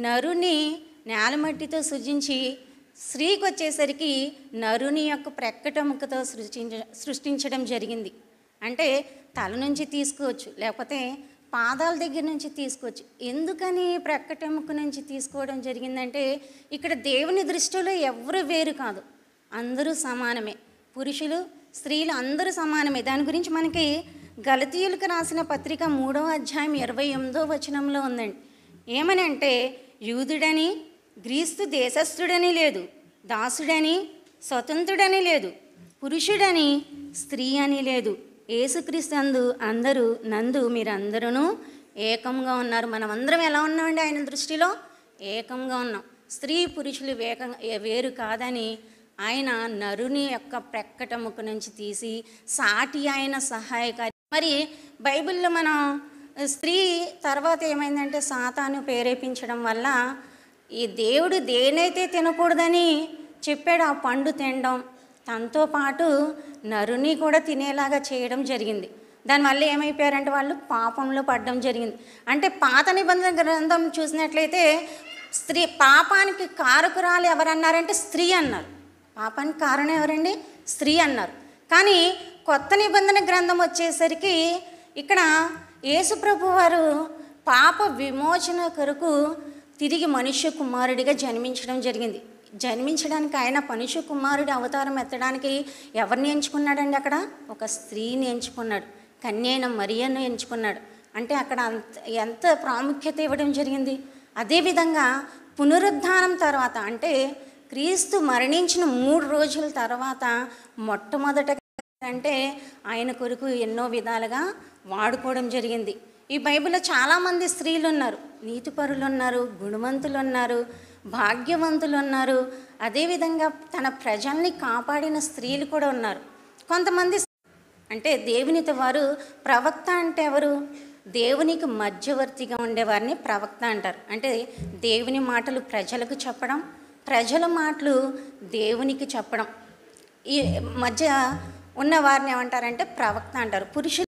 Speaker 12: నరుని నేలమట్టితో సృజించి స్త్రీకి వచ్చేసరికి నరుని యొక్క ప్రక్కటెముకతో సృష్టించడం జరిగింది. అంటే తల నుంచి తీసుకోవచ్చు, లేకపోతే పాదాల దగ్గర నుంచి తీసుకోవచ్చు. ఎందుకని ప్రక్కటెముక నుంచి తీసుకోవడం జరిగిందంటే ఇక్కడ దేవుని దృష్టిలో ఎవరు వేరు కాదు, అందరూ సమానమే. పురుషులు స్త్రీలు అందరూ సమానమే. దాని గురించి మనకి గలతీయులకు రాసిన పత్రిక 3వ అధ్యాయం 28వ వచనంలో ఉందండి. ఏమని అంటే యూదుడని గ్రీస్తు దేశస్థుడని లేదు, దాసుడని స్వతంత్రుడని లేదు, పురుషుడని స్త్రీ అని లేదు, యేసుక్రీస్తు అందరూ నందు మీరందరూ ఏకంగా ఉన్నారు. మనం అందరం ఎలా ఉన్నామండి ఆయన దృష్టిలో? ఏకంగా ఉన్నాం. స్త్రీ పురుషులు వేరు కాదని ఆయన నరుని యొక్క ప్రక్కటముక నుంచి తీసి సాటి ఆయన సహాయకారి. మరి బైబిల్లో మనం స్త్రీ తర్వాత ఏమైందంటే సాతాను ప్రేరేపించడం వల్ల ఈ దేవుడు దేనైతే తినకూడదని చెప్పాడు ఆ పండు తినడం, తనతో పాటు నరుని కూడా తినేలాగా చేయడం జరిగింది. దానివల్ల ఏమైపోయారంటే వాళ్ళు పాపంలో పడడం జరిగింది. అంటే పాత నిబంధన గ్రంథం చూసినట్లయితే స్త్రీ పాపానికి కారకురాలు ఎవరన్నారంటే స్త్రీ అన్నారు. పాపానికి కారణం ఎవరండి? స్త్రీ అన్నారు. కానీ కొత్త నిబంధన గ్రంథం వచ్చేసరికి ఇక్కడ యేసుప్రభు వారు పాప విమోచన కొరకు తిరిగి మనుష్య కుమారుడిగా జన్మించడం జరిగింది. జన్మించడానికి ఆయన మనుష్య కుమారుడి అవతారం ఎత్తడానికి ఎవరిని ఎంచుకున్నాడండి? అక్కడ ఒక స్త్రీని ఎంచుకున్నాడు, కన్యైన మరియను ఎంచుకున్నాడు. అంటే అక్కడ ఎంత ప్రాముఖ్యత ఇవ్వడం జరిగింది. అదేవిధంగా పునరుద్ధానం తర్వాత అంటే క్రీస్తు మరణించిన 3 రోజుల తర్వాత మొట్టమొదటగా అంటే ఆయన కొరకు ఎన్నో విధాలుగా వాడుకోవడం జరిగింది. ఈ బైబిల్లో చాలామంది స్త్రీలు ఉన్నారు, నీతిపరులు ఉన్నారు, గుణవంతులు ఉన్నారు, భాగ్యవంతులు ఉన్నారు. అదేవిధంగా తన ప్రజల్ని కాపాడిన స్త్రీలు కూడా ఉన్నారు. కొంతమంది అంటే దేవునితో వారు ప్రవక్త అంటే ఎవరు? దేవునికి మధ్యవర్తిగా ఉండేవారిని ప్రవక్త అంటారు. అంటే దేవుని మాటలు ప్రజలకు చెప్పడం, ప్రజల మాటలు దేవునికి చెప్పడం, ఈ మధ్య ఉన్న వారిని ఏమంటారంటే ప్రవక్త అంటారు. పురుషులు